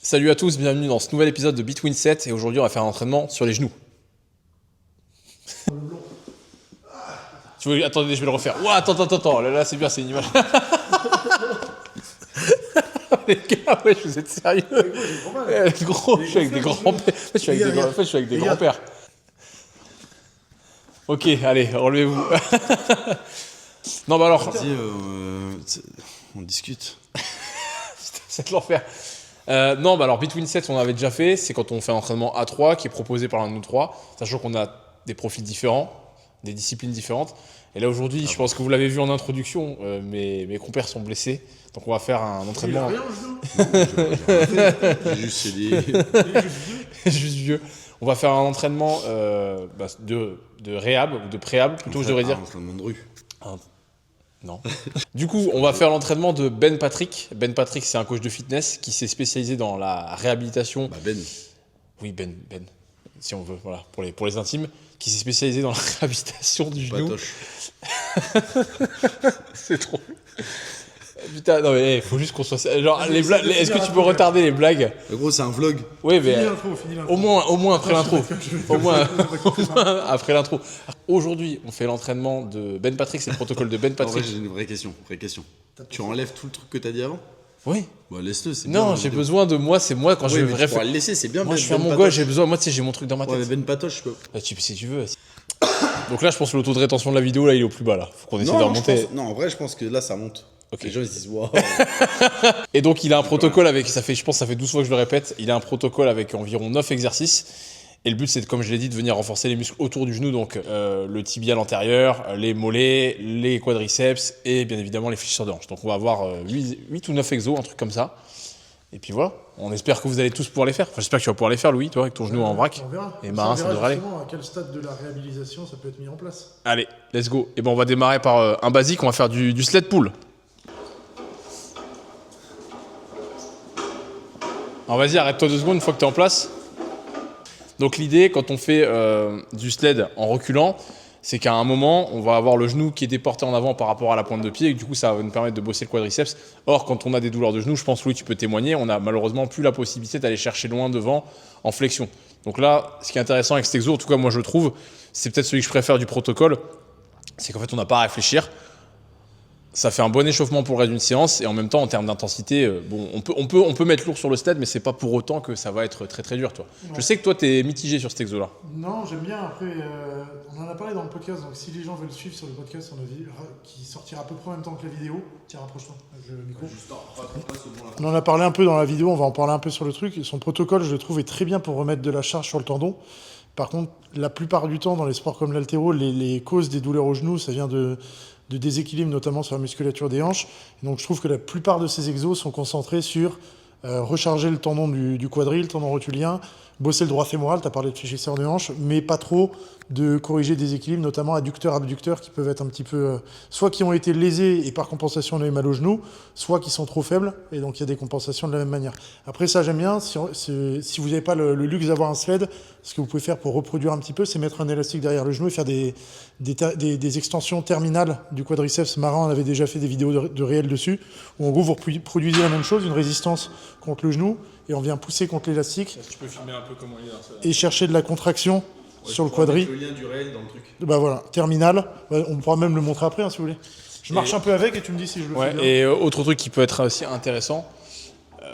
Salut à tous, bienvenue dans ce nouvel épisode de Between Set et aujourd'hui on va faire un entraînement sur les genoux. Tu veux... Attendez, je vais le refaire. Ouah, attends, là c'est bien, c'est une image. Les gars, ouais, vous êtes sérieux? Gros, je suis avec des grands-pères. Je suis avec des grands-pères. Ok, allez, relevez-vous. Non, bah alors. Vas-y, on discute. C'est de l'enfer. Non, bah alors Between Sets, on avait déjà fait. C'est quand on fait un entraînement A3 qui est proposé par l'un de nous trois, sachant qu'on a des profils différents, des disciplines différentes. Et là aujourd'hui, je pense que vous l'avez vu en introduction, mes compères sont blessés. Donc on va faire un entraînement. J'ai juste cédé. Juste vieux. On va faire un entraînement de réhab ou de préhab, plutôt je devrais dire. Un entraînement de rue. Non. Du coup, on va faire l'entraînement de Ben Patrick. Ben Patrick, c'est un coach de fitness qui s'est spécialisé dans la réhabilitation. Bah Ben. Oui, Ben, si on veut, voilà, pour les intimes, qui s'est spécialisé dans la réhabilitation du genou. Patoche. C'est trop. Putain, non mais faut juste qu'on soit. Genre, les blagues. Est-ce que tu peux retarder les blagues? En gros, c'est un vlog. Oui, mais. Finis l'intro. Au moins après l'intro. Au moins après l'intro. Aujourd'hui, on fait l'entraînement de Ben Patrick, c'est le protocole de Ben En vrai, Patrick. j'ai une vraie question. Tu enlèves tout le truc que t'as dit avant? Oui. Bah laisse-le, c'est bien. Non, j'ai besoin de moi, c'est moi quand je Oui, vais mais tu bref. pourras le laisser, c'est bien. Moi, Ben- je suis un Ben mongol, Patoche. j'ai besoin. Moi, tu sais, j'ai mon truc dans ma Ouais, tête. mais Ben Patoche, je peux. Bah, si tu veux. Donc là, je pense que le taux de rétention de la vidéo, là, il est au plus bas, là. Faut qu'on essaie de remonter. Non, en vrai, je pense que là, ça monte. Ok. Les gens, ils se disent, waouh. Et donc, il a un protocole avec, je pense que ça fait 12 fois que je le répète, il a un protocole avec environ 9 exercices. Et le but, c'est, comme je l'ai dit, de venir renforcer les muscles autour du genou, donc le tibial antérieur, les mollets, les quadriceps et bien évidemment les fléchisseurs de hanche. Donc, on va avoir 8 ou 9 exos, un truc comme ça. Et puis voilà, on espère que vous allez tous pouvoir les faire. Enfin, j'espère que tu vas pouvoir les faire, Louis, toi, avec ton genou en vrac. On verra. Et Marin, ça devrait aller. À quel stade de la réhabilitation ça peut être mis en place? Allez, let's go. Et ben, on va démarrer par un basique, on va faire du sled pull. Alors vas-y, arrête-toi 2 secondes une fois que tu es en place. Donc l'idée, quand on fait du sled en reculant, c'est qu'à un moment, on va avoir le genou qui est déporté en avant par rapport à la pointe de pied et que, du coup, ça va nous permettre de bosser le quadriceps. Or, quand on a des douleurs de genou, je pense, Louis, tu peux témoigner, on n'a malheureusement plus la possibilité d'aller chercher loin devant en flexion. Donc là, ce qui est intéressant avec cet exo, en tout cas moi je le trouve, c'est peut-être celui que je préfère du protocole, c'est qu'en fait on n'a pas à réfléchir. Ça fait un bon échauffement pour le reste d'une séance et en même temps en termes d'intensité, bon, on peut mettre lourd sur le sled, mais c'est pas pour autant que ça va être très très dur, toi. Non. Je sais que toi t'es mitigé sur cet exo là. Non, j'aime bien. Après, on en a parlé dans le podcast, donc si les gens veulent suivre sur le podcast, qui sortira à peu près en même temps que la vidéo, tiens, rapproche-toi avec le micro. On en a parlé un peu dans la vidéo, on va en parler un peu sur le truc. Son protocole, je le trouve, est très bien pour remettre de la charge sur le tendon. Par contre, la plupart du temps, dans les sports comme l'haltéro, les causes des douleurs au genou, ça vient de déséquilibre, notamment sur la musculature des hanches. Et donc je trouve que la plupart de ces exos sont concentrés sur recharger le tendon du quadril, le tendon rotulien, bosser le droit fémoral, tu as parlé de fléchisseur de hanche, mais pas trop de corriger des équilibres, notamment adducteurs-abducteurs, qui peuvent être un petit peu... soit qui ont été lésés et par compensation on a eu mal au genou, soit qui sont trop faibles, et donc il y a des compensations de la même manière. Après ça j'aime bien, si vous n'avez pas le luxe d'avoir un sled, ce que vous pouvez faire pour reproduire un petit peu, c'est mettre un élastique derrière le genou et faire des extensions terminales du quadriceps. Marin, on avait déjà fait des vidéos de réel dessus, où en gros vous produisez la même chose, une résistance contre le genou, et on vient pousser contre l'élastique, Tu peux filmer un peu comment il est dans ça. et chercher de la contraction sur le quadri. Le lien du réel dans le truc. Bah voilà, terminal. On pourra même le montrer après, hein, si vous voulez. Je marche un peu avec et tu me dis si je le fais Ouais, bien. et autre truc qui peut être aussi intéressant,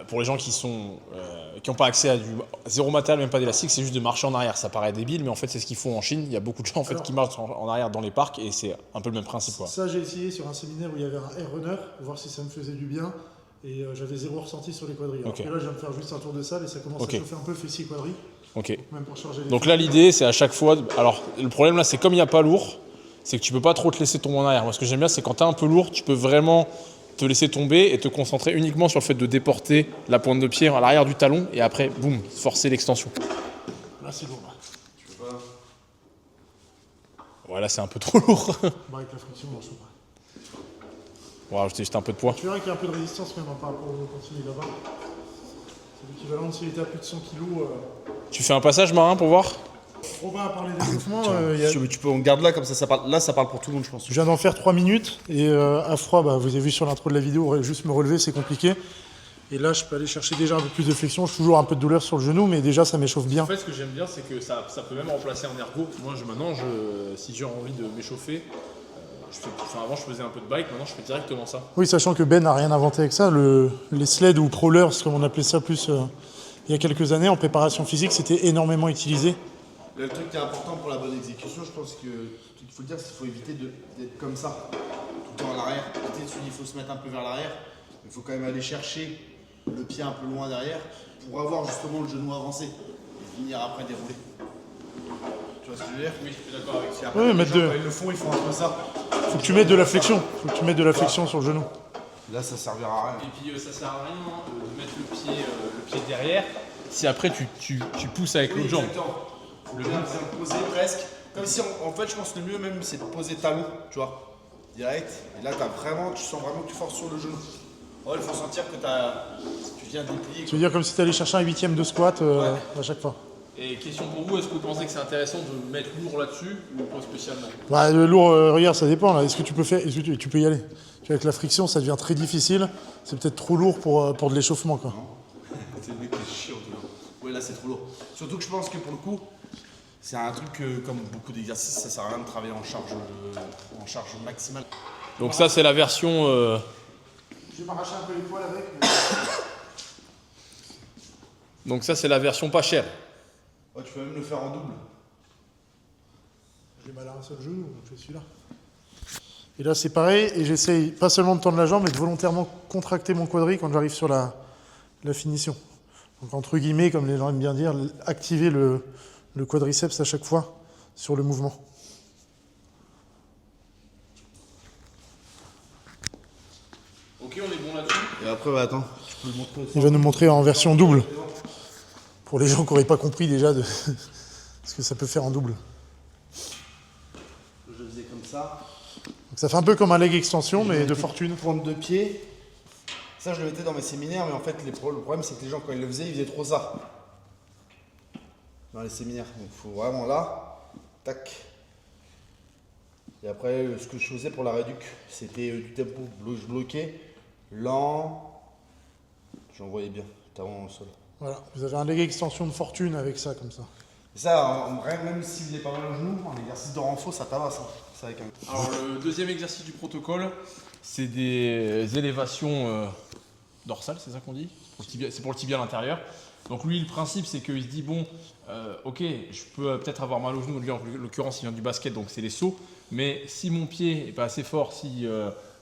pour les gens qui n'ont pas accès à du zéro matériel, même pas d'élastique, c'est juste de marcher en arrière. Ça paraît débile, mais en fait c'est ce qu'ils font en Chine. Il y a beaucoup de gens en fait, qui marchent en arrière dans les parcs et c'est un peu le même principe, quoi. Ça, j'ai essayé sur un séminaire où il y avait un air runner, pour voir si ça me faisait du bien. Et j'avais zéro ressenti sur les quadrilles. Alors Ok. que là, je viens de faire juste un tour de salle et ça commence Ok. à chauffer un peu fessier quadrille, Ok. même pour charger les Donc là, l'idée, c'est à chaque fois. Alors, le problème là, c'est comme il n'y a pas lourd, c'est que tu peux pas trop te laisser tomber en arrière. Moi, ce que j'aime bien, c'est quand tu es un peu lourd, tu peux vraiment te laisser tomber et te concentrer uniquement sur le fait de déporter la pointe de pied à l'arrière du talon et après, boum, forcer l'extension. Là, c'est lourd. Là. Tu peux pas. Voilà, c'est un peu trop lourd. Bon, avec la friction, on chauffe pas. On va rajouter juste un peu de poids. Tu verras qu'il y a un peu de résistance même par rapport au continu là-bas. C'est l'équivalent de s'il était à plus de 100 kg. Tu fais un passage, Marin, pour voir? On va parler d'échauffement. Tu peux, on garde là, comme ça parle. Là, ça parle pour tout le monde, je pense. Je viens d'en faire 3 minutes et à froid, vous avez vu sur l'intro de la vidéo, juste me relever, c'est compliqué. Et là, je peux aller chercher déjà un peu plus de flexion. J'ai toujours un peu de douleur sur le genou, mais déjà, ça m'échauffe bien. En fait, ce que j'aime bien, c'est que ça peut même remplacer un ergo. Moi, maintenant, si j'ai envie de m'échauffer, avant, je faisais un peu de bike, maintenant, je fais directement ça. Oui, sachant que Ben n'a rien inventé avec ça. Les sleds ou crawlers, comme on appelait ça plus il y a quelques années, en préparation physique, c'était énormément utilisé. Le truc qui est important pour la bonne exécution, je pense qu'il faut le dire, c'est qu'il faut éviter d'être comme ça, tout le temps à l'arrière. Il faut se mettre un peu vers l'arrière, il faut quand même aller chercher le pied un peu loin derrière pour avoir justement le genou avancé et finir après dérouler. Tu vois ce que je veux dire? Oui, je suis d'accord avec ça. Après, les gens, quand ils le font, ils font un peu ça. Faut que tu mettes de la flexion. Faut que tu mettes de la flexion sur le genou. Là, ça servira à rien. Et puis, ça sert à rien de mettre le pied derrière si après tu pousses avec l'autre jambe. Le bien c'est poser presque. Comme si, en fait, je pense que le mieux même, c'est de poser talon, tu vois, direct. Et là, tu sens vraiment que tu forces sur le genou. Ouais, il faut sentir que tu viens déplier. Tu veux dire comme si tu allais chercher un 8ème de squat à chaque fois. Et question pour vous, est-ce que vous pensez que c'est intéressant de mettre lourd là-dessus ou pas spécialement? Bah, le lourd, regarde, ça dépend. Est-ce que tu peux faire, est-ce que tu peux y aller? Tu vois, avec la friction, ça devient très difficile. C'est peut-être trop lourd pour de l'échauffement, quoi. C'est le mec qui est chiant, tu vois. Ouais, là, c'est trop lourd. Surtout que je pense que pour le coup, c'est un truc comme beaucoup d'exercices, ça sert à rien de travailler en charge maximale. Donc ça, c'est la version... Je vais m'arracher un peu les poils avec. Donc ça, c'est la version pas chère. Ouais, tu peux même le faire en double. J'ai mal à un seul genou, donc je fais celui-là. Et là, c'est pareil, et j'essaye pas seulement de tendre la jambe, mais de volontairement contracter mon quadri quand j'arrive sur la finition. Donc, entre guillemets, comme les gens aiment bien dire, activer le quadriceps à chaque fois sur le mouvement. Ok, on est bon là-dessus. Et après, bah attends, tu peux le montrer aussi. Il va nous montrer en version double. Pour les gens qui n'auraient pas compris déjà de ce que ça peut faire en double. Je faisais comme ça. Donc ça fait un peu comme un leg extension, mais de fortune. Pointe de pied. Ça, je le mettais dans mes séminaires, mais en fait, le problème, c'est que les gens, quand ils le faisaient, ils faisaient trop ça. Dans les séminaires. Donc, il faut vraiment là. Tac. Et après, ce que je faisais pour la réduc, c'était du tempo. Je bloquais. Lent. J'envoyais bien. T'as vraiment le sol. Voilà, vous avez un leg extension de fortune avec ça, comme ça. Et ça, en vrai, même s'il est pas mal au genou, en exercice de renfort, ça tabasse. Hein. Ça avec un... Alors, le deuxième exercice du protocole, c'est des élévations dorsales, c'est ça qu'on dit? C'est pour le tibia à l'intérieur. Donc lui, le principe, c'est qu'il se dit, bon, ok, je peux peut-être avoir mal au genou, lui, en l'occurrence, il vient du basket, donc c'est les sauts, mais si mon pied n'est pas assez fort, si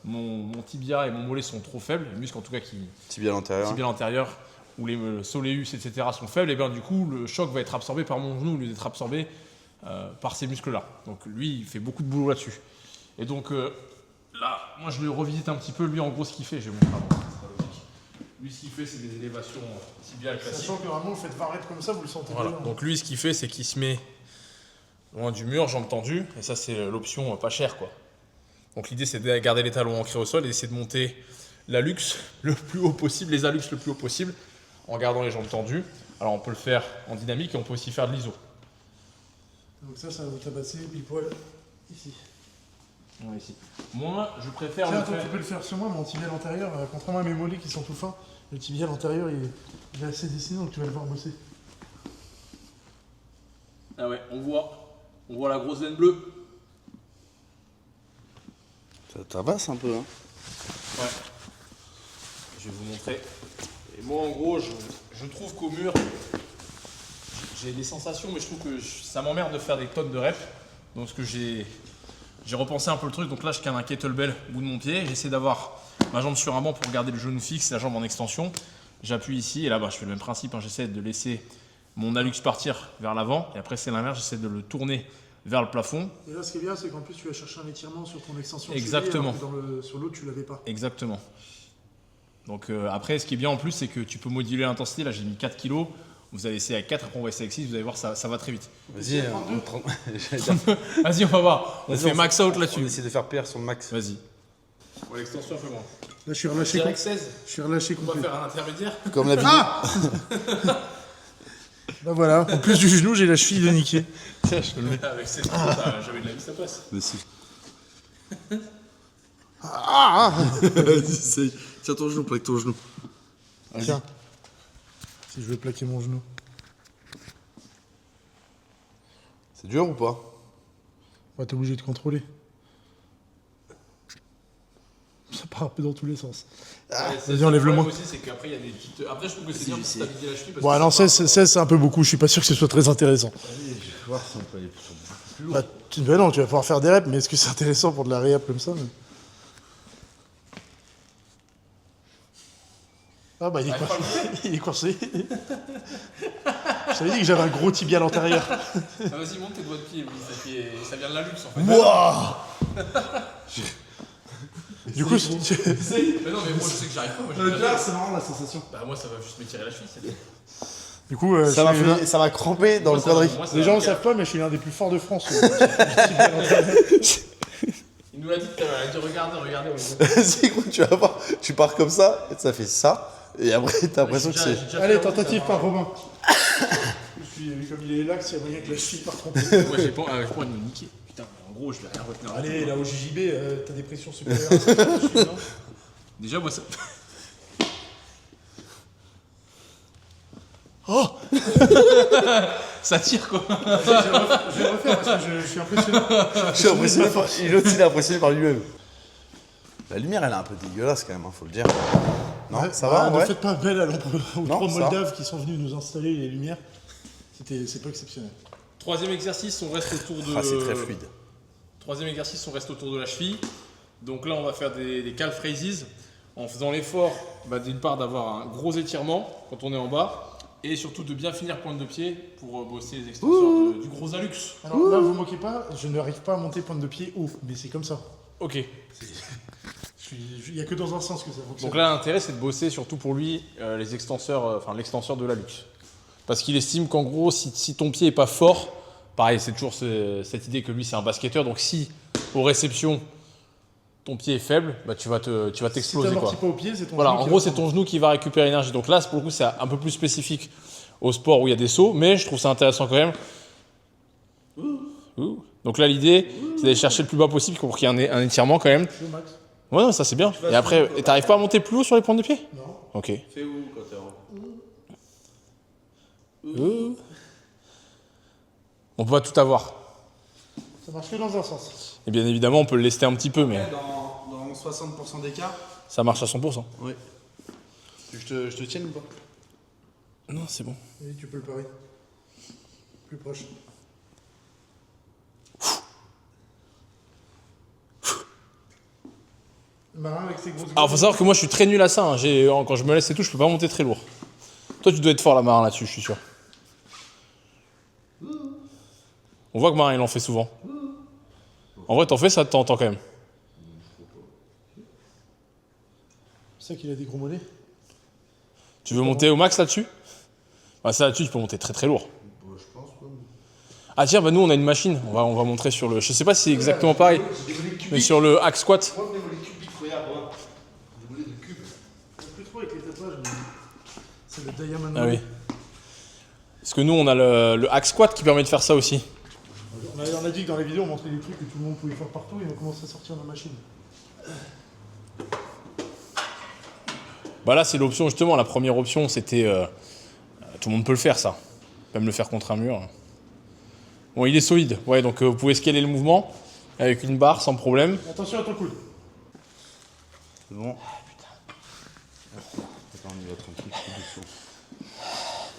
mon tibia et mon mollet sont trop faibles, les muscles en tout cas qui... Tibia à l'antérieur, où les soleus, etc. sont faibles, et bien du coup, le choc va être absorbé par mon genou au lieu d'être absorbé par ces muscles-là. Donc lui, il fait beaucoup de boulot là-dessus. Et donc là, moi je le revisite un petit peu, lui en gros ce qu'il fait, je vais montrer avant, ça sera logique. Lui ce qu'il fait, c'est des élévations tibiales classiques. Sachant que vraiment, vous faites varette comme ça, vous le sentez Voilà. bien. Donc lui ce qu'il fait, c'est qu'il se met loin du mur, jambes tendues, et ça c'est l'option pas chère, quoi. Donc l'idée c'est de garder les talons ancrés au sol et d'essayer de monter l'hallux le plus haut possible, les hallux le plus haut possible, en gardant les jambes tendues. Alors on peut le faire en dynamique et on peut aussi faire de l'iso. Donc ça va vous tabasser pile poil ici. Ouais, ici. Moi, je préfère Tiens, le toi, faire... tu peux le faire sur moi, mon tibial antérieur, contrairement à mes mollets qui sont tout fins, le tibial antérieur il est assez dessiné, donc tu vas le voir bosser. Ah ouais, on voit la grosse veine bleue. Ça tabasse un peu, hein. Ouais. Je vais vous montrer. Et moi, en gros, je trouve qu'au mur, j'ai des sensations, mais je trouve que ça m'emmerde de faire des tonnes de reps. Donc, ce que j'ai repensé un peu le truc. Donc là, je tiens un kettlebell au bout de mon pied. J'essaie d'avoir ma jambe sur un banc pour garder le genou fixe, la jambe en extension. J'appuie ici et là, je fais le même principe. Hein. J'essaie de laisser mon hallux partir vers l'avant. Et après, c'est l'inverse. J'essaie de le tourner vers le plafond. Et là, ce qui est bien, c'est qu'en plus, tu vas chercher un étirement sur ton extension. Exactement. Sur l'autre, tu l'avais pas. Exactement. Donc après, ce qui est bien en plus, c'est que tu peux moduler l'intensité. Là, j'ai mis 4 kg. Vous allez essayer avec 4, après on va essayer avec 6. Vous allez voir, ça va très vite. Vas-y, Vas-y, on va voir. On fait max out On là-dessus. essaie de faire PR sur le max. Vas-y. Pour l'extension, fais-moi. Là, je suis relâché. Direct 16. Je suis relâché On va complet. faire un intermédiaire. Comme la vidéo. Ah Bah voilà, en plus du genou, j'ai la cheville de niquer. Tiens, je te le mets. Avec 16 kg, jamais de la vie, ça passe. Mais si. Ah Vas-y, essaye. Tiens ton genou, plaque ton genou. Vas-y. Tiens. Si je veux plaquer mon genou. C'est dur ou pas? Ouais, t'es obligé de contrôler. Ça part un peu dans tous les sens. Vas-y, enlève-le-moi. aussi, c'est qu'après, il y a des petites. Après, je trouve que c'est bien pour stabiliser la cheville. Ouais, non, 16 c'est un peu beaucoup. Je suis pas sûr que ce soit très intéressant. Vas-y, je vais voir si on peut aller sur beaucoup plus lourd. Bah non, tu vas pouvoir faire des reps, mais est-ce que c'est intéressant pour de la réhab comme ça Ah bah il est coincé. Je t'avais dit que j'avais un gros tibial antérieur. Vas-y, monte tes doigts de pied, oui, ça vient de la luxe en fait. Wouah. Du coup, Mais non, mais moi je sais que j'arrive pas. Moi, Là, c'est marrant la sensation. Bah, moi ça va juste me tirer la cheville, c'est tout. du coup Ça m'a crampé dans le quadri. les gens ne le savent pas, mais je suis l'un des plus forts de France. Il nous l'a dit tout à l'heure, il a dit regardez. C'est quoi, tu vas voir, tu pars comme ça, et ça fait ça, et après t'as l'impression que c'est... Allez, tentative par Robin. Comme il est là, s'il y a moyen que la cheville parte tromper. Moi j'ai pas envie de me niquer. Putain, en gros, je vais rien retenir. Allez, là au JJB, t'as des pressions supérieures à ça, la cheville, non Déjà, moi ça. Oh Ça tire quoi. Je vais le refaire parce que je suis impressionné. Je suis impressionné par... L'autre, il est impressionné par lui-même. La lumière, elle est un peu dégueulasse quand même, hein, faut le dire. Non, ça va, Ne ouais. faites pas appel à aux Non, trois ça Moldaves qui sont venus nous installer les lumières. C'est pas exceptionnel. Troisième exercice, on reste autour de. Ah, c'est très fluide. Troisième exercice, on reste autour de la cheville. Donc là, on va faire des calf raises en faisant l'effort, d'une part, d'avoir un gros étirement quand on est en bas et surtout de bien finir pointe de pied pour bosser les extenseurs du gros hallux. Alors là, vous moquez pas, je n'arrive pas à monter pointe de pied haut, mais c'est comme ça. Ok. Il n'y a que dans un sens que ça fonctionne. Donc là, l'intérêt, c'est de bosser surtout pour lui les extenseurs, l'extenseur de l'hallux. Parce qu'il estime qu'en gros, si ton pied est pas fort, pareil, c'est toujours cette idée que lui, c'est un basketteur. Donc si, aux réceptions, ton pied est faible, tu vas t'exploser. Si Quoi. pas au pied, c'est ton Voilà, genou en qui gros, va c'est ton genou qui va récupérer l'énergie. Donc là, pour le coup, c'est un peu plus spécifique au sport où il y a des sauts, mais je trouve ça intéressant quand même. Ouh. Donc là, l'idée, c'est d'aller chercher le plus bas possible pour qu'il y ait un étirement quand même. au max. Ouais, non, ça c'est bien. Et après, t'arrives pas à monter plus haut sur les pointes de pied? Non. Ok. Fais où quand t'es en... On peut pas tout avoir. Ça marche que dans un sens. Et bien évidemment, on peut le lester un petit peu, mais Dans 60% des cas. ça marche à 100%. Oui. Je te tienne ou pas? Non, c'est bon. Oui, tu peux le parier. Plus proche. Marin avec ses grosses Alors, faut savoir que moi, je suis très nul à ça. Hein. Quand je me laisse et tout, je peux pas monter très lourd. Toi, tu dois être fort, la Marin, là-dessus, je suis sûr. On voit que Marin, il en fait souvent. En vrai, t'en fais ça de temps en temps, quand même. C'est ça qu'il a des gros mollets. Tu veux monter au max là-dessus? Bah, ça, là-dessus, tu peux monter très très lourd. Je pense, ouais. Ah, tiens, nous, on a une machine. On va montrer sur le... Je sais pas si c'est exactement pareil, mais sur le hack squat. Moi, des mollets cubiques, regarde, moi. Des mollets de cube. Plus trop avec les tatouages, mais c'est le Diamond. Ah oui. Parce que nous, on a le hack squat qui permet de faire ça aussi. On a dit que dans les vidéos, on montrait des trucs que tout le monde pouvait faire partout et on commence à sortir la machine. Bah là, c'est l'option, justement. La première option, c'était... tout le monde peut le faire, ça. Même le faire contre un mur. Bon, il est solide. Ouais, donc vous pouvez scaler le mouvement avec une barre sans problème. Attention à ton coude. C'est bon. Attends, on y va tranquille, tout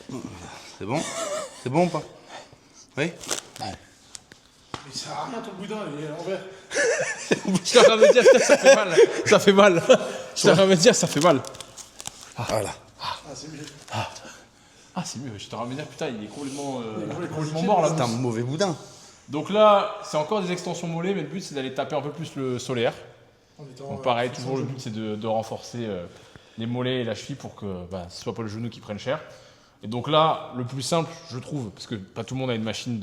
doucement. C'est bon? C'est bon ou pas? Oui? Ouais. Mais ça sert à rien ton boudin, il est à l'envers. Je suis en train de me dire, putain, ça fait mal. Ça fait mal. Je suis en train de me dire, ça fait mal. Voilà. Ah, c'est mieux. Ah, c'est mieux. Je suis en train de me dire, putain, il est complètement mort, là. C'est un mauvais boudin. Donc là, c'est encore des extensions mollets, mais le but, c'est d'aller taper un peu plus le solaire. Donc pareil, toujours le but, c'est de renforcer les mollets et la cheville pour que ce soit pas le genou qui prenne cher. Et donc là, le plus simple, je trouve, parce que pas tout le monde a une machine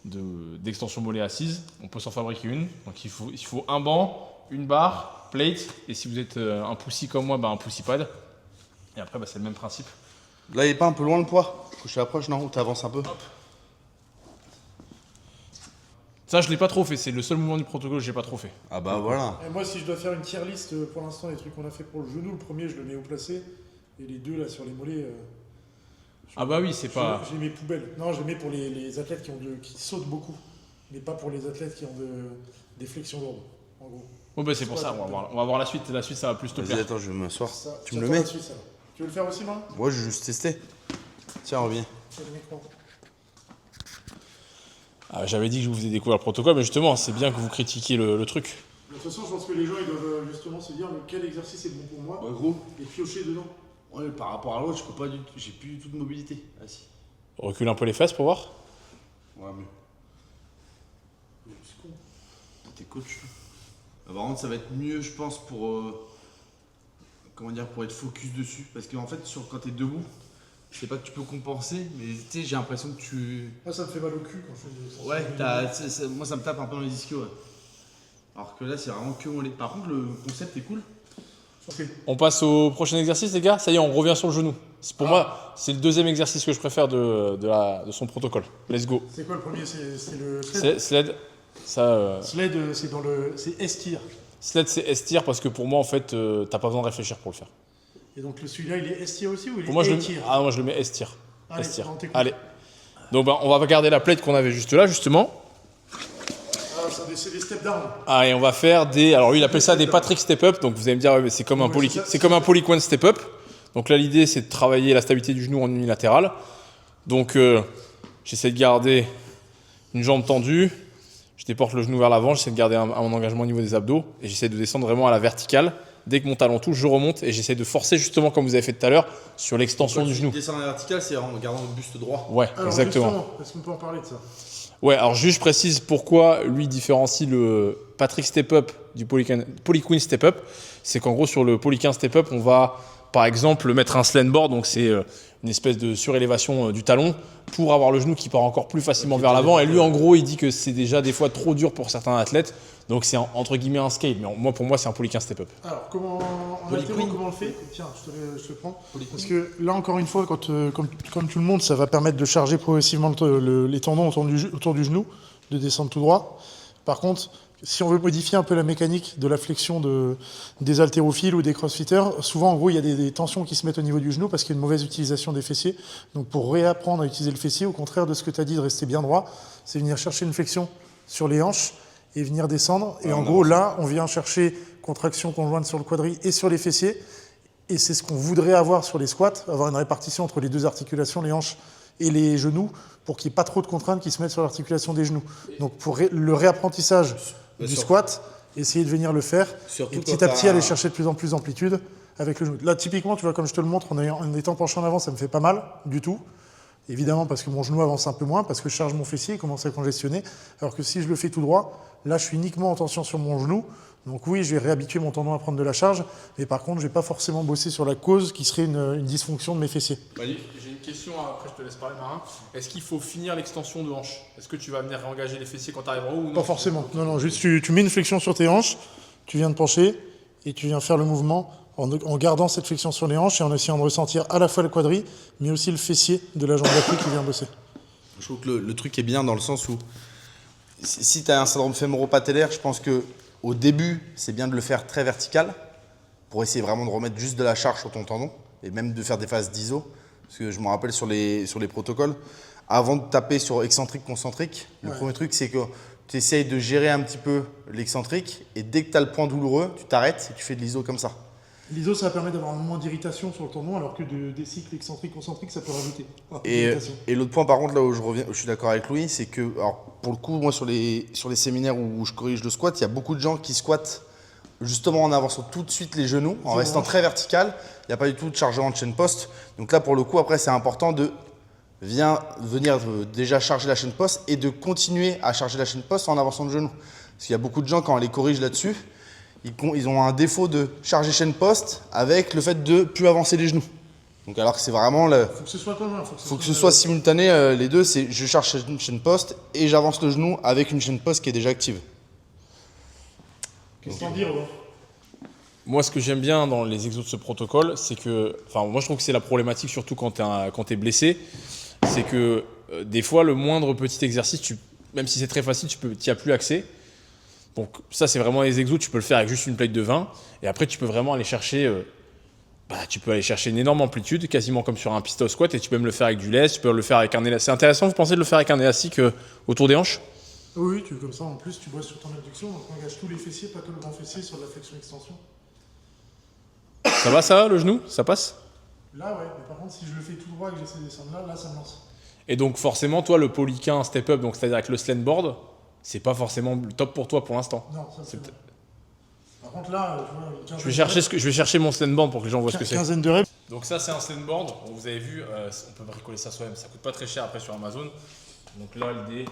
d'extension mollet assise, on peut s'en fabriquer une. Donc il faut un banc, une barre, plate, et si vous êtes un pussy comme moi, un pussy pad. Et après, c'est le même principe. Là, il est pas un peu loin le poids? Je t'approche, non? Ou t'avances un peu? Ça, je l'ai pas trop fait, c'est le seul mouvement du protocole que j'ai pas trop fait. Ah bah voilà. Et moi, si je dois faire une tier list pour l'instant des trucs qu'on a fait pour le genou, le premier, je le mets au placé. Et les deux là sur les mollets. Ah bah oui, c'est pas... Je les mets poubelle. Non, je les mets pour les athlètes qui sautent beaucoup, mais pas pour les athlètes qui ont des flexions lourdes, en gros. Bon bah c'est pour ça, on va voir la suite. La suite, ça va plus te Vas-y, plaire. attends, je vais m'asseoir. Tu me le J'attends mets? la suite, ça. Tu veux le faire aussi, moi? Moi, je vais juste tester. Tiens, reviens. C'est le micro. Ah, j'avais dit que je vous faisais découvrir le protocole, mais justement, c'est bien que vous critiquiez le truc. De toute façon, je pense que les gens ils doivent justement se dire quel exercice est bon pour moi Ouais, gros. et piocher dedans. Ouais, par rapport à l'autre, je peux pas du tout. J'ai plus du tout de mobilité. Ah si. Recule un peu les fesses pour voir. Ouais, mieux. C'est con. T'es coach. Par contre, ça va être mieux, je pense, pour. Comment dire, pour être focus dessus. Parce qu'en fait, quand t'es debout, je sais pas que tu peux compenser, mais tu sais, j'ai l'impression que tu. Moi, ça me fait mal au cul quand je fais des. Ouais, moi ça me tape un peu dans les ischios. Ouais. Alors que là, c'est vraiment que mollet. Par contre, le concept est cool. Ok. On passe au prochain exercice, les gars. Ça y est, on revient sur le genou. Pour moi, c'est le deuxième exercice que je préfère de son protocole. Let's go. C'est quoi le premier? C'est le sled. Sled, ça. Sled, c'est dans le. C'est S-tier. Sled, c'est S-tier parce que pour moi, en fait, t'as pas besoin de réfléchir pour le faire. Et donc celui-là, il est S-tier aussi ou il est Pour moi, A-tier? moi, je le mets S-tier. Allez, S-tier. on t'écoute. Allez. Donc, bah, on va garder la plate qu'on avait juste là, justement. Ah, c'est des step down. Ah, et on va faire des. Alors, lui, il appelle ça des Patrick Step Up. Donc, vous allez me dire, ouais, mais c'est comme un Ouais, c'est ça. c'est comme un Polyquan Step Up. Donc, là, l'idée, c'est de travailler la stabilité du genou en unilatéral. Donc, j'essaie de garder une jambe tendue. Je déporte le genou vers l'avant. J'essaie de garder un engagement au niveau des abdos. Et j'essaie de descendre vraiment à la verticale. Dès que mon talon touche, je remonte et j'essaie de forcer justement comme vous avez fait tout à l'heure sur l'extension du genou. Descendre à la verticale, c'est en gardant le buste droit. Ouais, Alors, exactement. justement, est-ce qu'on peut en parler de ça? Ouais, alors juste je précise pourquoi lui différencie le Patrick Step Up du Polyqueen Step Up. C'est qu'en gros sur le Polyqueen Step Up, on va par exemple mettre un slant board, donc c'est une espèce de surélévation du talon pour avoir le genou qui part encore plus facilement vers l'avant. Et lui en gros il dit que c'est déjà des fois trop dur pour certains athlètes. Donc c'est entre guillemets un scale, mais pour moi c'est un Polyqueen Step Up. Alors, comment en Polyqueen. altéro, comment on le fait? Tiens, je te le prends. Parce que là, encore une fois, comme tu le montres, ça va permettre de charger progressivement les tendons autour du genou, de descendre tout droit. Par contre, si on veut modifier un peu la mécanique de la flexion des haltérophiles ou des crossfitters, souvent, en gros, il y a des tensions qui se mettent au niveau du genou parce qu'il y a une mauvaise utilisation des fessiers. Donc, pour réapprendre à utiliser le fessier, au contraire de ce que tu as dit de rester bien droit, c'est venir chercher une flexion sur les hanches et venir descendre. Et en gros, là, on vient chercher contraction conjointe sur le quadri et sur les fessiers. Et c'est ce qu'on voudrait avoir sur les squats, avoir une répartition entre les deux articulations, les hanches et les genoux, pour qu'il n'y ait pas trop de contraintes qui se mettent sur l'articulation des genoux. Donc pour le réapprentissage du squat, essayer de venir le faire, et petit à petit aller chercher de plus en plus d'amplitude avec le genou. Là, typiquement, tu vois, comme je te le montre, en étant penché en avant, ça ne me fait pas mal du tout. Évidemment, parce que mon genou avance un peu moins, parce que je charge mon fessier, il commence à congestionner. Alors que si je le fais tout droit, là, je suis uniquement en tension sur mon genou. Donc oui, je vais réhabituer mon tendon à prendre de la charge, mais par contre, je ne vais pas forcément bosser sur la cause qui serait une dysfonction de mes fessiers. J'ai une question, après je te laisse parler, Marin. Est-ce qu'il faut finir l'extension de hanche? Est-ce que tu vas venir réengager les fessiers quand tu arrives en haut ou non? Pas forcément. Non, juste tu mets une flexion sur tes hanches, tu viens de pencher et tu viens faire le mouvement en gardant cette flexion sur les hanches et en essayant de ressentir à la fois le quadri, mais aussi le fessier de la jambe d'appui qui vient bosser. Je trouve que le truc est bien dans le sens où si tu as un syndrome fémoro-patellaire, je pense que au début, c'est bien de le faire très vertical pour essayer vraiment de remettre juste de la charge sur ton tendon et même de faire des phases d'iso. Parce que je me rappelle sur les protocoles, avant de taper sur excentrique, concentrique, le premier truc, c'est que tu essayes de gérer un petit peu l'excentrique et dès que tu as le point douloureux, tu t'arrêtes et tu fais de l'iso comme ça. L'iso, ça permet d'avoir un moment d'irritation sur le tendon, alors que des cycles excentriques, concentriques, ça peut rajouter. Et l'autre point, par contre, là où je suis d'accord avec Louis, c'est que, alors, pour le coup, moi, sur les séminaires où je corrige le squat, il y a beaucoup de gens qui squattent justement en avançant tout de suite les genoux, en restant très vertical. Il n'y a pas du tout de chargement de chaîne poste. Donc là, pour le coup, après, c'est important de venir déjà charger la chaîne poste et de continuer à charger la chaîne poste en avançant le genou. Parce qu'il y a beaucoup de gens, quand on les corrige là-dessus, ils ont un défaut de charger chaîne poste avec le fait de plus avancer les genoux. Donc alors que c'est vraiment faut que ce soit commun. faut que ce soit simultané, les deux, c'est je charge une chaîne poste et j'avance le genou avec une chaîne poste qui est déjà active. Qu'est-ce qu'on dit, Robin? Moi, ce que j'aime bien dans les exos de ce protocole, c'est que, moi, je trouve que c'est la problématique, surtout quand tu es blessé, c'est que des fois, le moindre petit exercice, même si c'est très facile, tu n'y as plus accès. Donc ça, c'est vraiment les exos, tu peux le faire avec juste une plate de 20. Et après, tu peux vraiment aller chercher bah, tu peux aller chercher une énorme amplitude, quasiment comme sur un pistol squat, et tu peux même le faire avec du laisse, tu peux le faire avec un élastique. C'est intéressant, vous pensez de le faire avec un élastique autour des hanches? Oui, comme ça, en plus, tu bosses sur ton abduction, donc on engage tous les fessiers, pas que le grand fessier, sur la flexion-extension. Ça va, ça, le genou? Ça passe? Là, ouais, mais par contre, si je le fais tout droit et que j'essaie de descendre là, ça me lance. Et donc, forcément, toi, le polyquin step up, donc c'est-à-dire avec le slantboard, c'est pas forcément le top pour toi pour l'instant. Non, ça c'est... Par contre, là, tu vois, une quinzaine Je vais chercher mon slantboard pour que les gens voient ce que c'est. Quinzaine de reps. Donc ça, c'est un slantboard. Bon, vous avez vu, on peut bricoler ça soi-même. Ça coûte pas très cher après sur Amazon. Donc là, l'idée,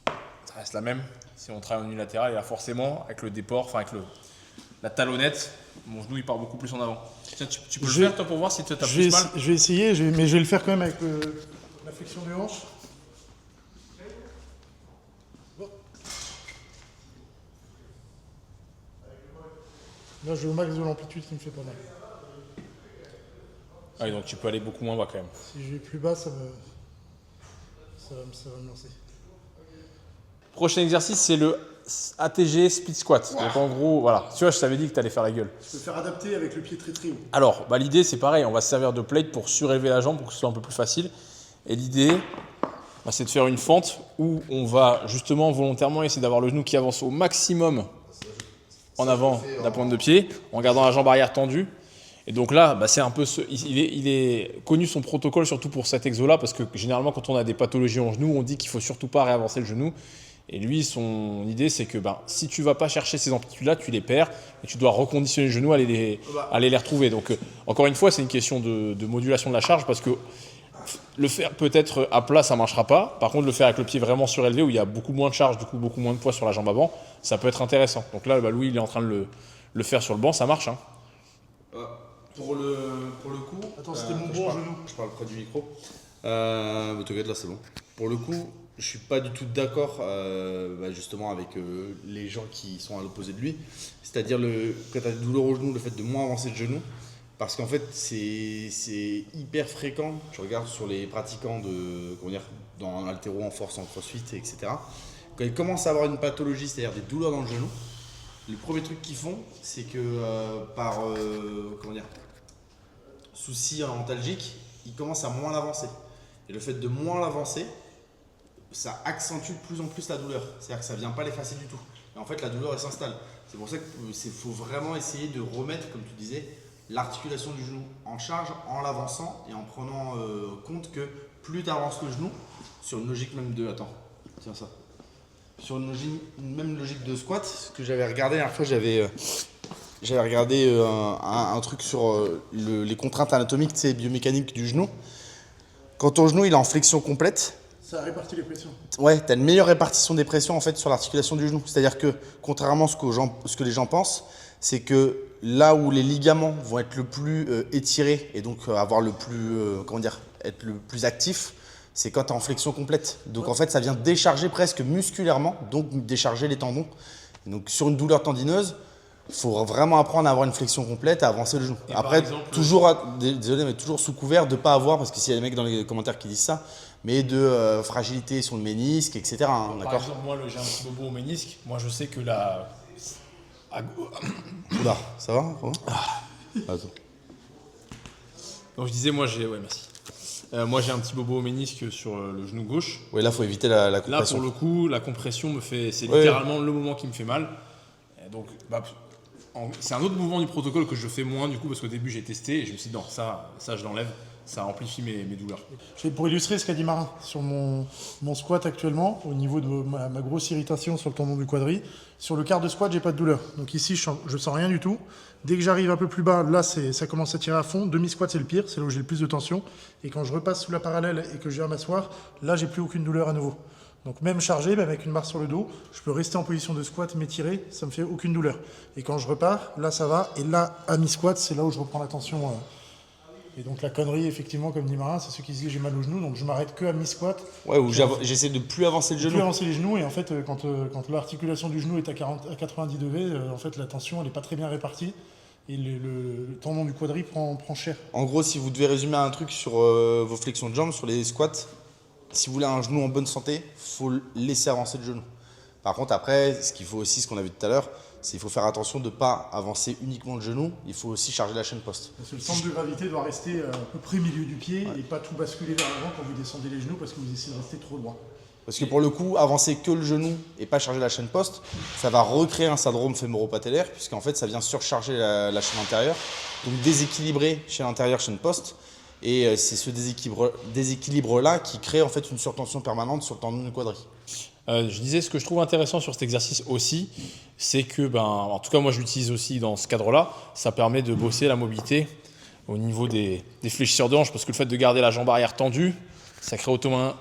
ça reste la même. Si on travaille en unilatéral, et là, forcément, avec le déport, enfin avec la talonnette, mon genou, il part beaucoup plus en avant. Tiens, tu peux le faire, toi, pour voir si tu as plus mal? Je vais essayer, mais je vais le faire quand même avec la flexion des hanches. Bon. Là, je vais au max de l'amplitude qui me fait pas mal. Ah oui, donc tu peux aller beaucoup moins bas quand même. Si je vais plus bas, ça va me lancer. Prochain exercice, c'est le ATG split squat. Donc en gros, voilà. Tu vois, je t'avais dit que tu allais faire la gueule. Je peux faire adapter avec le pied très très haut. Alors, bah, l'idée, c'est pareil. On va se servir de plate pour surélever la jambe pour que ce soit un peu plus facile. Et l'idée, bah, c'est de faire une fente où on va justement volontairement essayer d'avoir le genou qui avance au maximum en avant de la pointe de pied, en gardant la jambe arrière tendue. Et donc là, bah, c'est un peu il est connu son protocole surtout pour cet exo-là, parce que généralement, quand on a des pathologies en genou, on dit qu'il faut surtout pas réavancer le genou. Et lui, son idée, c'est que si tu vas pas chercher ces amplitudes-là, tu les perds et tu dois reconditionner le genou, aller les retrouver. Donc, encore une fois, c'est une question de modulation de la charge, parce que le faire peut-être à plat, ça marchera pas. Par contre, le faire avec le pied vraiment surélevé, où il y a beaucoup moins de charge, du coup beaucoup moins de poids sur la jambe avant, ça peut être intéressant. Donc là, Louis, il est en train de le faire sur le banc, ça marche. Hein. Pour le coup... Attends, c'était mon bon genou. Je parle près du micro. T'inquiète, là c'est bon. Pour le coup, je suis pas du tout d'accord justement avec les gens qui sont à l'opposé de lui. C'est-à-dire quand tu as des douleurs au genou, le fait de moins avancer le genou. Parce qu'en fait, c'est hyper fréquent. Tu regardes sur les pratiquants dans l'haltéro, en force, en crossfit, etc. Quand ils commencent à avoir une pathologie, c'est-à-dire des douleurs dans le genou, le premier truc qu'ils font, c'est que par souci antalgique, ils commencent à moins l'avancer. Et le fait de moins l'avancer, ça accentue de plus en plus la douleur. C'est-à-dire que ça ne vient pas l'effacer du tout. Et en fait, la douleur, elle s'installe. C'est pour ça qu'il faut vraiment essayer de remettre, comme tu disais, l'articulation du genou en charge en l'avançant et en prenant compte que plus tu avances le genou, sur une logique même de... Attends, tiens ça. Sur une même logique de squat, ce que j'avais regardé la dernière fois, j'avais regardé un truc sur les contraintes anatomiques, biomécaniques du genou. Quand ton genou il est en flexion complète, ça répartit les pressions. Ouais, tu as une meilleure répartition des pressions en fait sur l'articulation du genou. C'est-à-dire que contrairement à ce que les gens pensent, c'est que là où les ligaments vont être le plus étirés et donc avoir le plus être le plus actif, c'est quand tu es en flexion complète. Donc en fait, ça vient décharger presque musculairement, donc décharger les tendons. Donc sur une douleur tendineuse, il faut vraiment apprendre à avoir une flexion complète, à avancer le genou. Et après, exemple, désolé, mais toujours sous couvert de ne pas avoir, parce que s'il y a des mecs dans les commentaires qui disent ça, mais de fragilité sur le ménisque, etc. Par exemple, moi, j'ai un petit bobo au ménisque. Moi, je sais que la... Oula, ça va Attends. Donc je disais, moi, j'ai... Ouais, merci. Moi, j'ai un petit bobo au ménisque sur le genou gauche. Oui, là, il faut éviter la compression. Là, pour le coup, la compression me fait... C'est littéralement le moment qui me fait mal. Et donc, c'est un autre mouvement du protocole que je fais moins, du coup, parce qu'au début, j'ai testé et je me suis dit, non, ça je l'enlève. Ça amplifie mes douleurs. Pour illustrer ce qu'a dit Marin sur mon squat actuellement, au niveau de ma grosse irritation sur le tendon du quadri, sur le quart de squat, j'ai pas de douleur. Donc ici, je sens rien du tout. Dès que j'arrive un peu plus bas, là, ça commence à tirer à fond. Demi-squat, c'est le pire, c'est là où j'ai le plus de tension. Et quand je repasse sous la parallèle et que je viens m'asseoir, là, j'ai plus aucune douleur à nouveau. Donc même chargé, même avec une barre sur le dos, je peux rester en position de squat, m'étirer, ça me fait aucune douleur. Et quand je repars, là, ça va. Et là, à mi-squat, c'est là où je reprends la tension. Et donc la connerie, effectivement, comme dit Marin, c'est ceux qui disent j'ai mal au genou, donc je m'arrête que à mi-squat. Ouais, où j'essaie de plus avancer le genou. Plus avancer les genoux, et en fait, quand l'articulation du genou est à 90 degrés, en fait, la tension, elle n'est pas très bien répartie, et le tendon du quadri prend cher. En gros, si vous devez résumer un truc sur vos flexions de jambes, sur les squats, si vous voulez un genou en bonne santé, il faut laisser avancer le genou. Par contre, après, ce qu'il faut aussi, ce qu'on a vu tout à l'heure, c'est qu'il faut faire attention de ne pas avancer uniquement le genou, il faut aussi charger la chaîne poste. Parce que le centre de gravité doit rester à peu près au milieu du pied et pas tout basculer vers l'avant quand vous descendez les genoux parce que vous essayez de rester trop droit. Parce que pour le coup, avancer que le genou et pas charger la chaîne poste, ça va recréer un syndrome fémoro-patellaire puisqu'en fait ça vient surcharger la chaîne antérieure, donc déséquilibrer chaîne antérieure, chaîne poste. Et c'est ce déséquilibre-là qui crée en fait une surtension permanente sur le tendon du quadri. Je disais, ce que je trouve intéressant sur cet exercice aussi, c'est que, en tout cas moi je l'utilise aussi dans ce cadre-là, ça permet de bosser la mobilité au niveau des fléchisseurs de hanche, parce que le fait de garder la jambe arrière tendue, ça crée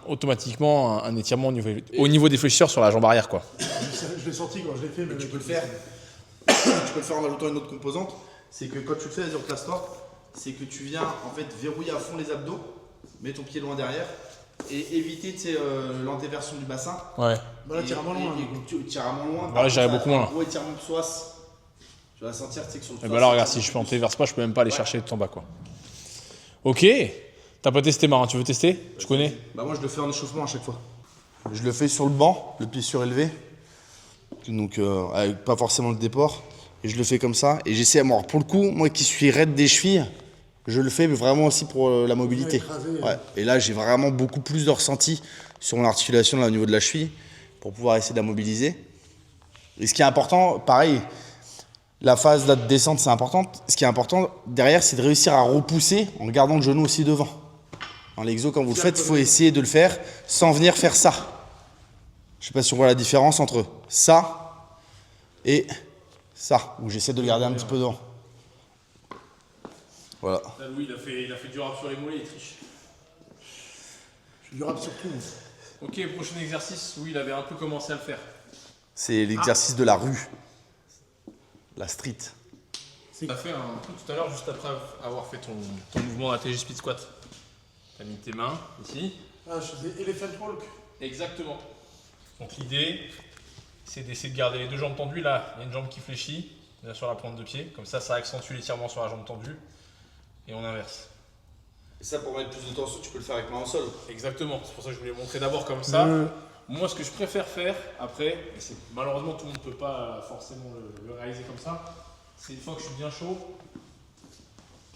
automatiquement un étirement au niveau des fléchisseurs sur la jambe arrière, quoi. Je l'ai senti quand je l'ai fait, mais Tu peux le faire. Tu peux le faire en ajoutant une autre composante, c'est que quand tu le fais sur place-toi, c'est que tu viens en fait verrouiller à fond les abdos, mets ton pied loin derrière et éviter l'antéversion du bassin. Ouais. Là, tire à moins loin. Tu tires à moins loin. Bah là, j'irai beaucoup moins. Un gros étirement de psoas. Tu vas sentir que sur le Et psoas. bah là, regarde, si je fais antéverse pas, je peux même pas aller chercher tout en bas, quoi. Ok. T'as pas testé, Marin, tu veux tester? Tu connais? Bah moi je le fais en échauffement à chaque fois. Je le fais sur le banc, le pied surélevé. Donc avec pas forcément le déport. Et je le fais comme ça. Et j'essaie, alors pour le coup, moi qui suis raide des chevilles, je le fais vraiment aussi pour la mobilité. Ouais. Et là j'ai vraiment beaucoup plus de ressenti sur mon articulation là, au niveau de la cheville pour pouvoir essayer de la mobiliser. Et ce qui est important, pareil, la phase là, de descente c'est important. Ce qui est important derrière, c'est de réussir à repousser en gardant le genou aussi devant. Dans l'exo, quand vous le faites, il faut essayer de le faire sans venir faire ça. Je ne sais pas si on voit la différence entre ça et ça, où j'essaie de le garder un petit peu devant. Voilà. Là, Louis, il a fait du rap sur les mollets, il triche. Je suis du rap surtout. Ok, prochain exercice, oui, il avait un peu commencé à le faire. C'est l'exercice de la rue. La street. Tu as fait un coup tout à l'heure, juste après avoir fait ton mouvement d'ATG Speed Squat. Tu as mis tes mains ici. Ah, je faisais Elephant Walk. Exactement. Donc l'idée, c'est d'essayer de garder les deux jambes tendues. Là, il y a une jambe qui fléchit, bien sur la pointe de pied. Comme ça accentue l'étirement sur la jambe tendue. Et on inverse. Et ça, pour mettre plus de tension, tu peux le faire avec main au sol. Exactement. C'est pour ça que je voulais montrer d'abord comme ça. Moi, ce que je préfère faire après, et malheureusement tout le monde ne peut pas forcément le réaliser comme ça, c'est une fois que je suis bien chaud,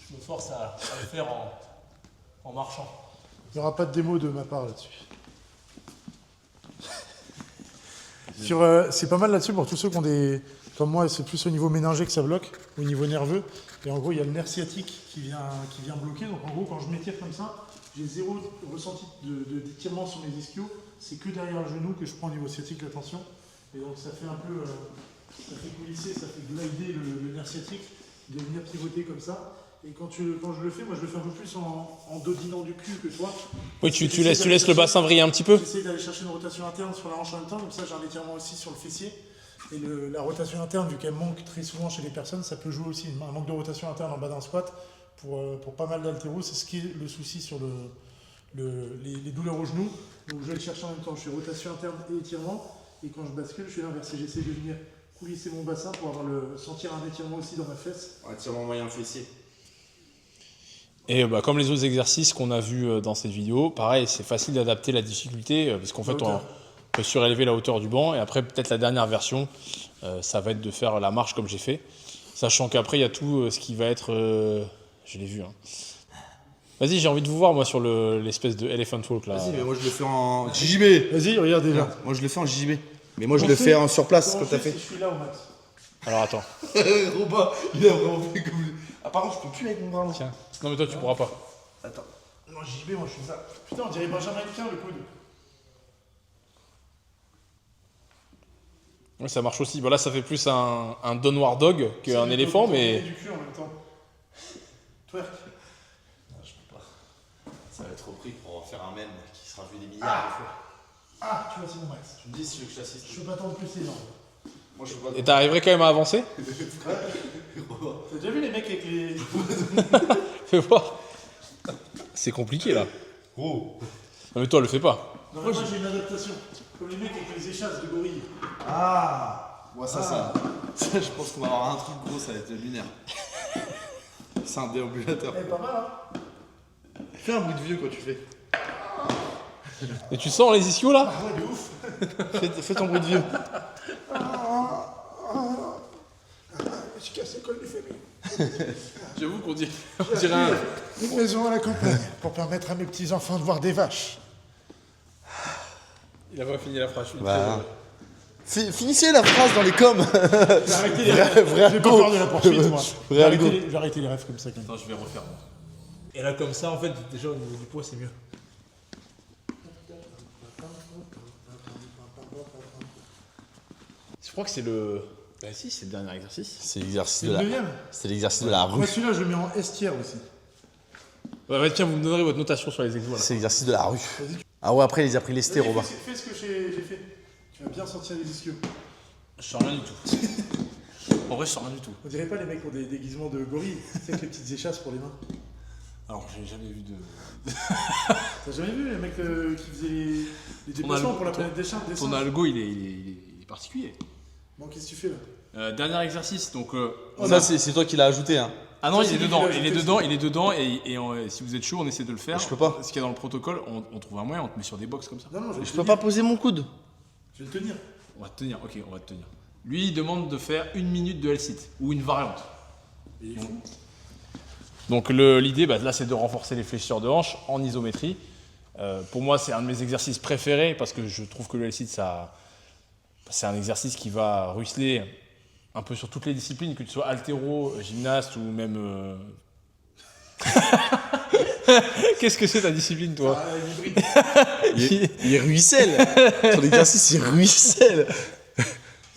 je me force à le faire en marchant. Il n'y aura pas de démo de ma part là-dessus. C'est pas mal là-dessus pour tous ceux qui ont des... Comme moi, c'est plus au niveau méningé que ça bloque, au niveau nerveux. Et en gros, il y a le nerf sciatique qui vient bloquer. Donc en gros, quand je m'étire comme ça, j'ai zéro ressenti d'étirement sur mes ischios. C'est que derrière le genou que je prends au niveau sciatique la tension. Et donc ça fait un peu... ça fait coulisser, ça fait glider le nerf sciatique, de venir pivoter comme ça. Et quand je le fais, moi je le fais un peu plus en dodinant du cul que toi. Oui, tu laisses le bassin vriller un petit peu. J'essaie d'aller chercher une rotation interne sur la hanche en même temps, comme ça j'ai un étirement aussi sur le fessier. Et la rotation interne, vu qu'elle manque très souvent chez les personnes, ça peut jouer aussi. Un manque de rotation interne en bas d'un squat pour pas mal d'haltéros, c'est ce qui est le souci sur les douleurs au genou. Donc je vais le chercher en même temps, je fais rotation interne et étirement. Et quand je bascule, je fais l'inverse. J'essaie de venir coulisser mon bassin pour sentir un étirement aussi dans ma fesse. Un étirement moyen fessier. Et comme les autres exercices qu'on a vus dans cette vidéo, pareil, c'est facile d'adapter la difficulté, parce qu'en fait, on peut surélever la hauteur du banc. Et après, peut-être la dernière version, ça va être de faire la marche comme j'ai fait. Sachant qu'après, il y a tout ce qui va être... je l'ai vu. Hein. Vas-y, j'ai envie de vous voir, moi, sur l'espèce de Elephant Walk. Là. Vas-y, mais moi, je le fais en JJB. Vas-y, regarde déjà. Moi, je le fais en JJB. Mais moi, je le fais sur place, comme t'as fait. Je suis là au max. Alors, attends. Robin, il a vraiment fait comme... Ah, par contre, je peux plus avec mon bras. Tiens. Non, mais toi, tu pourras pas. Attends. Non, JB, moi je fais ça. Putain, on dirait Benjamin Elkin le coude. Oui, ça marche aussi. Bon, là, ça fait plus un downward dog qu'un éléphant, mais... Du cul en même temps. Twerk. Non, je peux pas. Ça va être repris pour faire un mème qui sera vu des milliards de fois. Ah, tu vois, c'est mon max. Tu me dis si tu veux que je t'assiste. Je peux pas t'en plus, c'est énorme. Moi, je peux pas. Et t'arriverais quand même à avancer? T'as déjà vu les mecs avec les... Fais voir. C'est compliqué, là. Gros. Non, mais toi, le fais pas. Non, moi j'ai une adaptation. Comme les mecs avec les échasses de gorille. Ah. Ouais, ça, je pense qu'on va avoir un truc gros, ça va être lunaire. C'est un déambulateur. Eh, pas mal, hein. Fais un bruit de vieux quand tu fais. Et tu sens les ischios, là? Ah ouais, de ouf. Fais ton bruit de vieux. casse l'école des familles. J'avoue qu'on dirait un... Une maison à la campagne pour permettre à mes petits-enfants de voir des vaches. Il a pas fini la phrase. Bah. Finissez la phrase dans les coms. J'ai arrêté les rêves. J'ai pas peur de la poursuite, moi. J'ai arrêté les rêves comme ça. Attends, je vais refaire. Et là, comme ça, en fait, déjà au niveau du poids, c'est mieux. Je crois que c'est le... Bah si, c'est le dernier exercice. C'est l'exercice C'est le deuxième. C'est l'exercice de la rue. Moi, celui-là, je le mets en S tiers aussi. Ouais, tiens, vous me donnerez votre notation sur les exos. C'est l'exercice de la rue. Ah ouais, après, il a pris les stéros. Fais ce que j'ai fait. Tu vas bien sortir les ischios. Je sens rien du tout. En vrai, je sens rien du tout. On dirait pas les mecs qui ont des déguisements de gorilles, c'est avec les petites échasses pour les mains. Alors, j'ai jamais vu de... T'as jamais vu les mecs qui faisaient les déplacements pour la planète des chats? Ton algo, il est particulier. Bon, qu'est-ce que tu fais là? Dernier exercice, donc... Ça, c'est toi qui l'as ajouté, hein. Ah non, Ça, il est c'est dedans, lui qui il l'a est ajouté, dedans, il est dedans, et si vous êtes chaud, on essaie de le faire. Je peux pas. Ce qu'il y a dans le protocole, on trouve un moyen, on te met sur des box comme ça. Non, Je peux pas poser mon coude. Je vais le tenir. On va te tenir, ok, on va te tenir. Lui, il demande de faire 1 minute de L-sit, ou une variante. Il est fou. Donc l'idée, là, c'est de renforcer les fléchisseurs de hanche en isométrie. Pour moi, c'est un de mes exercices préférés, parce que je trouve que le L-sit, c'est un exercice qui va ruisseler un peu sur toutes les disciplines, que tu sois haltéro, gymnaste ou même... Qu'est-ce que c'est ta discipline, toi? Il ruisselle. Ton exercice, il ruisselle.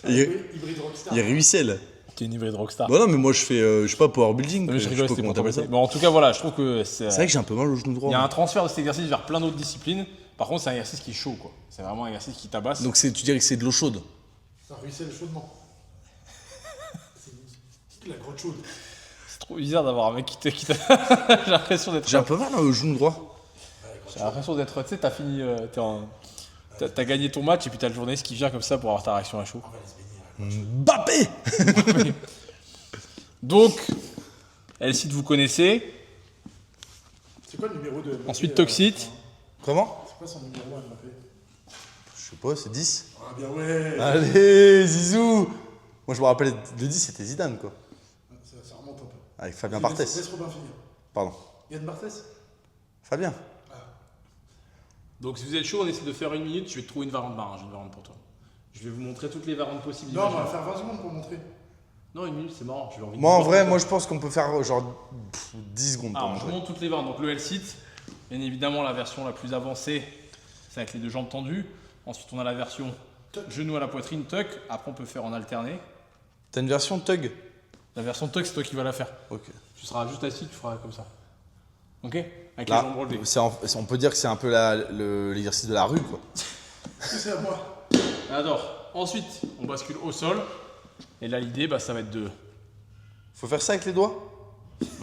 Hybride rockstar. Il ruisselle. T'es une hybride rockstar. Bah non, mais moi, je fais, je sais pas, power building. Mais je rigole, sais pas c'était comment pour t'appelles ça. t'embêter. Bon, en tout cas, voilà, je trouve que C'est vrai que j'ai un peu mal au genou droit. il y a un transfert de cet exercice vers plein d'autres disciplines. Par contre, c'est un exercice qui est chaud, quoi. C'est vraiment un exercice qui tabasse. Donc tu dirais que c'est de l'eau chaude. Ça ruisselle chaudement. C'est la grotte chaude. C'est trop bizarre d'avoir un mec qui t'a... J'ai l'impression d'être... J'ai un peu mal au genou droit. J'ai l'impression d'être... Tu sais, t'as fini... T'as gagné ton match et puis t'as le journaliste qui vient comme ça pour avoir ta réaction à chaud. Mbappé. Donc, L-sit, vous connaissez. C'est quoi le numéro de Mbappé? Ensuite, Toxite. Comment? C'est quoi son numéro 1 Mbappé? Je sais pas, c'est 10. Ah bien ouais. Allez, Zizou. Moi, je me rappelle, le 10, c'était Zidane, quoi. Ça remonte un peu. Avec Fabien Barthez. Laisse Robin finir. Pardon. Yann Barthès? Fabien. Donc, si vous êtes chaud, on essaie de faire 1 minute. Je vais te trouver une variante barre. J'ai une variante pour toi. Je vais vous montrer toutes les variantes possibles. Non, on va faire 20 secondes pour montrer. Non, 1 minute, c'est marrant. Moi, en vrai, moi, je pense qu'on peut faire genre 10 secondes pour Alors, je montrer. montre toutes les variantes. Donc, le L-sit, bien évidemment, la version la plus avancée, c'est avec les 2 jambes tendues. Ensuite, on a la version genou à la poitrine, tuck. Après, on peut faire en alterné. T'as une version Tug? La version tuck, c'est toi qui vas la faire. Ok. Tu seras juste assis, tu feras comme ça. Ok? Avec Là, les jambes relevées. on peut dire que c'est un peu l'exercice de la rue, quoi. C'est à moi. Alors, ensuite, on bascule au sol. Et là, l'idée, ça va être de... Faut faire ça avec les doigts?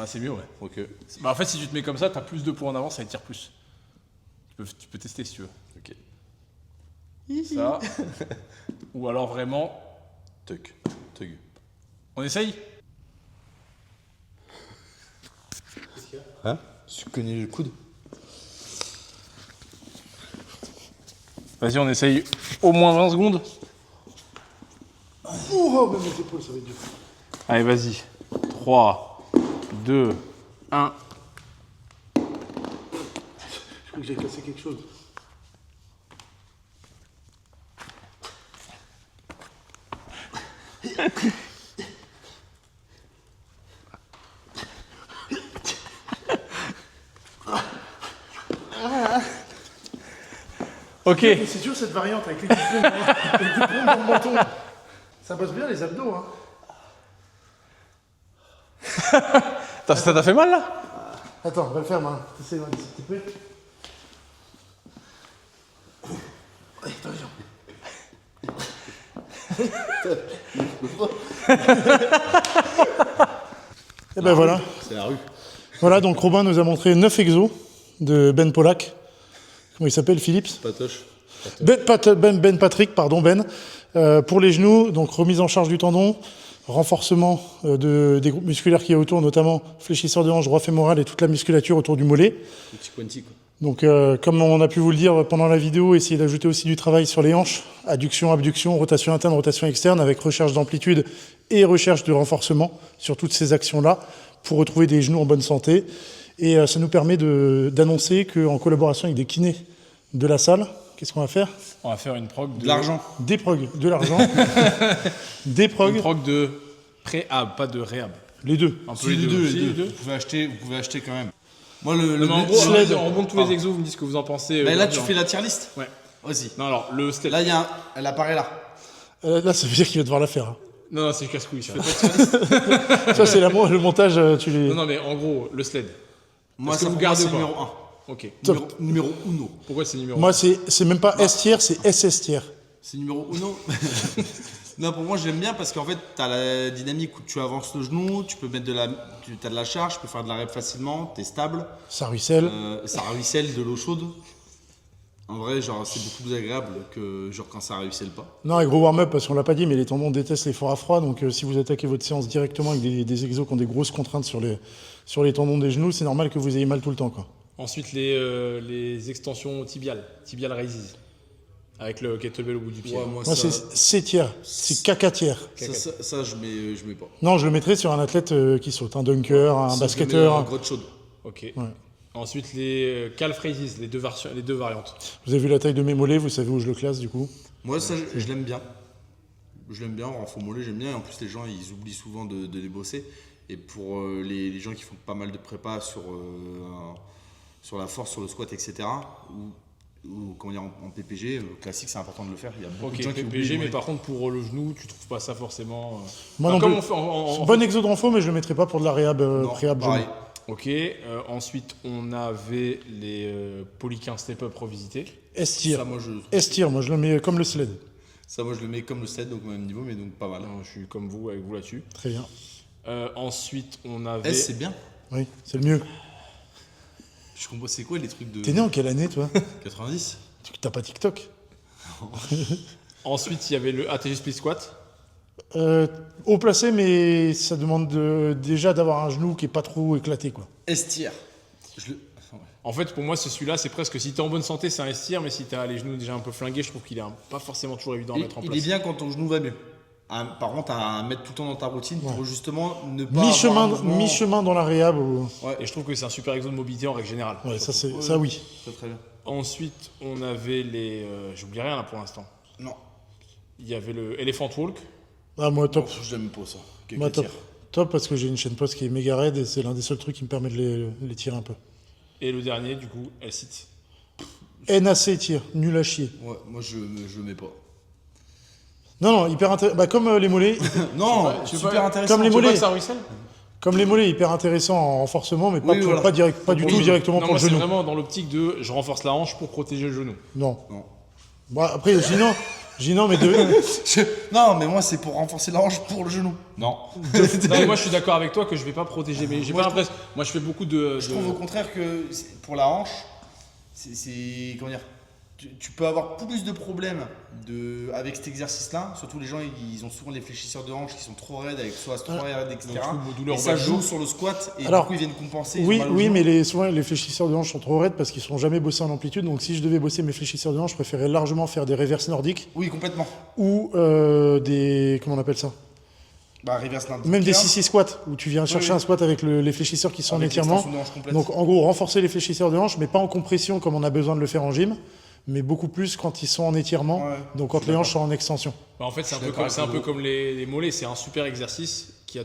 c'est mieux, ouais. Ok. En fait, si tu te mets comme ça, t'as plus de poids en avant, ça étire plus. Tu peux tester si tu veux. Ok. Ça. Ou alors vraiment... Tug. On essaye? Hein? Tu connais le coude? Vas-y, on essaye au moins 20 secondes. Oh, même les épaules, ça va être dur. Allez, vas-y. 3, 2, 1. Je crois que j'ai cassé quelque chose. Ok. Mais c'est dur cette variante avec les coups de pompe dans le menton. Ça bosse bien les abdos, hein. Ça t'a fait mal là? Attends, on va le faire, man. T'essayes, man, s'il te plaît. Ouais, attention. Et ben voilà. C'est la rue. Voilà, donc Robin nous a montré 9 exos de Ben Pollack. Comment il s'appelle, Philips? Patoche. Ben Patrick, pardon, Ben. Pour les genoux, donc remise en charge du tendon, renforcement des groupes musculaires qu'il y a autour, notamment fléchisseur de hanche, droit fémoral et toute la musculature autour du mollet. Petit quanti, quoi. Donc, comme on a pu vous le dire pendant la vidéo, essayez d'ajouter aussi du travail sur les hanches, adduction, abduction, rotation interne, rotation externe, avec recherche d'amplitude et recherche de renforcement sur toutes ces actions-là pour retrouver des genoux en bonne santé. Et ça nous permet d'annoncer qu'en collaboration avec des kinés de la salle, qu'est-ce qu'on va faire? On va faire une prog De l'argent. Des prog, de l'argent, des prog, Une prog de pré-ab, pas de réhab. les deux. Un peu Si, les deux. Si, les deux. Vous pouvez acheter quand même. Moi, Mais en gros, sled. on remonte tous les exos, vous me dites ce que vous en pensez. Mais là, bien tu sûr. fais la tier list. Ouais. Vas-y. Non, alors, le sled. Là, elle apparaît là. Là, ça veut dire qu'il va devoir la faire. Hein. Non, c'est casse-couille. Ça. Ça, c'est le montage, tu les... Non, mais en gros, le sled. Moi, Est-ce que ça vous pour gardez moi, c'est ou pas numéro 1. Ok. Numéro uno. Pourquoi c'est numéro Moi, c'est même pas S tier, c'est SS tier. C'est numéro uno. Non, pour moi, j'aime bien parce qu'en fait, tu as la dynamique où tu avances le genou, tu peux mettre t'as de la charge, tu peux faire de la rep facilement, tu es stable, Ça ruisselle. ça ruisselle de l'eau chaude. En vrai, genre, c'est beaucoup plus agréable que genre quand ça ruisselle pas. Non, et gros warm-up, parce qu'on l'a pas dit, mais les tendons détestent l'effort à froid. Donc, si vous attaquez votre séance directement avec des exos qui ont des grosses contraintes sur les tendons des genoux, c'est normal que vous ayez mal tout le temps, quoi. Ensuite, les extensions tibial raises. Avec le kettlebell au bout du pied. Ouais, moi, Moi, c'est C tier. C'est caca tier. ça, je mets pas. Non, je le mettrais sur un athlète qui saute. Un dunker, un Ça, je basketteur. mets, grotte chaude. Ok. Ouais. Ensuite, les calf raises, les deux variantes. Vous avez vu la taille de mes mollets, vous savez où je le classe, du coup. Moi, ça, je l'aime bien. Je l'aime bien, en renfort mollet, j'aime bien. Et en plus, les gens, ils oublient souvent de les bosser. Et pour les gens qui font pas mal de prépa sur la force, sur le squat, etc., ou comment dire, en PPG, classique, c'est important de le faire. Il y a beaucoup Ok, de gens qui PPG, oublient. mais par contre, pour le genou, tu trouves pas ça forcément. Moi non comme plus. on fait en Bon exo de renfort, mais je le mettrais pas pour de la réhab Non, préhab pareil. genou. Ok. Ensuite, on avait les Polyquin Step Up revisités. S tier. Ça, moi, S tier, moi je le mets comme le sled. je le mets comme le sled, donc au même niveau, mais donc pas mal. Je suis comme vous, avec vous là-dessus. Très bien. Ensuite, on avait. S, c'est bien. Oui, c'est le mieux. Je comprends, c'est quoi les trucs de T'es né en quelle année, toi? 90? T'as pas TikTok? Ensuite, il y avait le ATG Split Squat. Haut placé, mais ça demande déjà d'avoir un genou qui est pas trop éclaté, quoi. S tier. Ouais. En fait, pour moi, celui-là, c'est presque si t'es en bonne santé, c'est un S-tier, mais si t'as les genoux déjà un peu flingués, je trouve qu'il est pas forcément toujours évident à mettre en Il place. est bien quand ton genou va mieux. Par contre, à mettre tout le temps dans ta routine pour justement ne pas avoir un mouvement. Mi-chemin dans la réhab. Ou... Et je trouve que c'est un super exo de mobilité en règle générale. Ouais, ça oui. C'est très bien. Ensuite, on avait les. J'oublie rien là pour l'instant. Non. Il y avait le Elephant Walk. Ah, moi, top. Je l'aime pas ça. Moi, top. Top parce que j'ai une chaîne poste qui est méga raide et c'est l'un des seuls trucs qui me permet de les tirer un peu. Et le dernier, du coup, L-Sit. NAC tire, nul à chier. Ouais, moi je le mets pas. Non, hyper intéressant. Bah, comme les mollets. Non, tu veux super pas- intéressant. Comme les Tu veux pas mollets. que ça ruisselle Comme les mollets, hyper intéressant en renforcement, mais pas, Oui, voilà. pas du tout directement Non, pour moi, le c'est genou. vraiment dans l'optique de je renforce la hanche pour protéger le genou. Non. Non. Bah, après, je dis non, mais Non, mais moi c'est pour renforcer la hanche pour le genou. Non. Non, mais moi, je suis d'accord avec toi que je vais pas protéger, mais j'ai Moi, pas je l'impression. Moi, je fais beaucoup de. Je trouve au contraire que pour la hanche, c'est comment dire, tu peux avoir plus de problèmes avec cet exercice-là. Surtout les gens, ils ont souvent les fléchisseurs de hanche qui sont trop raides, avec soit trop raides, etc. Donc, du coup, douleur Et au ça bas de joue dos. sur le squat et Alors, du coup ils viennent compenser. ils oui, ont mal au oui, genou. mais souvent les fléchisseurs de hanche sont trop raides parce qu'ils ne sont jamais bossés en amplitude. Donc si je devais bosser mes fléchisseurs de hanche, je préférais largement faire des reverses nordiques Oui, complètement. ou des. Comment on appelle ça? Bah, reverse land. Même des CC squats où tu viens chercher oui. un squat avec les fléchisseurs qui sont en Avec étirement. l'extension de hanche complète. Donc en gros, renforcer les fléchisseurs de hanche, mais pas en compression comme on a besoin de le faire en gym, mais beaucoup plus quand ils sont en étirement. Ouais, Donc quand les hanches sont en extension. Bah, en fait, c'est un Je peu suis comme, d'accord avec comme les mollets. C'est un super exercice qui a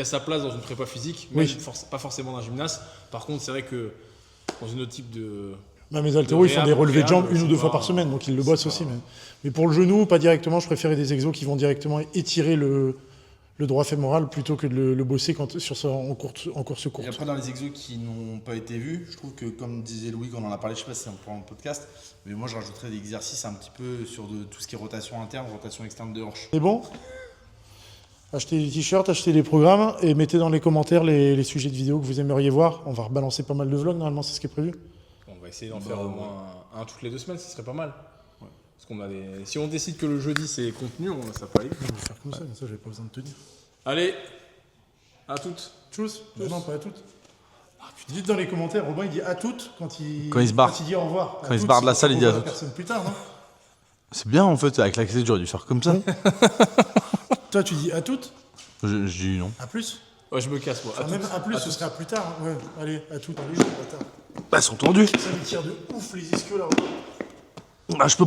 sa place dans une prépa physique, Oui. même pas forcément dans un gymnase. Par contre, c'est vrai que dans une autre type de. Bah, mes haltéros, ils font réhab, des relevés de jambes réhab, 1 ou c'est 2 fois pas- par semaine, donc ils le c'est bossent pas- aussi. Mais pour le genou, pas directement, je préférais des exos qui vont directement étirer le droit fémoral plutôt que de le bosser en course Et courte. après, dans les exos qui n'ont pas été vus, je trouve que, comme disait Louis quand on en a parlé, je sais pas si c'est un podcast, mais moi je rajouterais des exercices un petit peu sur tout ce qui est rotation interne, rotation externe de hanche. C'est bon? Achetez des t-shirts, achetez des programmes et mettez dans les commentaires les sujets de vidéos que vous aimeriez voir. On va rebalancer pas mal de vlogs, normalement, c'est ce qui est prévu. On va essayer d'en faire au moins un toutes les 2 semaines, ce serait pas mal. Parce qu'on a si on décide que le jeudi c'est contenu, ça peut aller. Je vais faire comme ça, mais ça, j'avais pas besoin de tenir. Allez, à toutes. Tchuss? Non, pas à toutes. Dites dans les commentaires, Robin il dit à toutes quand il se barre. Quand il dit au revoir. Quand il se barre de la salle, il dit à toutes. Personne plus tard, non? C'est bien en fait, avec l'accès, j'aurais dû faire comme ça. Toi tu dis à toutes? Je dis non. À plus? Ouais, je me casse, moi. Enfin, même à plus, ce serait à plus tard. Ouais, allez, à toutes. Allez, bâtard. Bah, elles sont tendues. Ça me tire de ouf les ischios là. Bah, je peux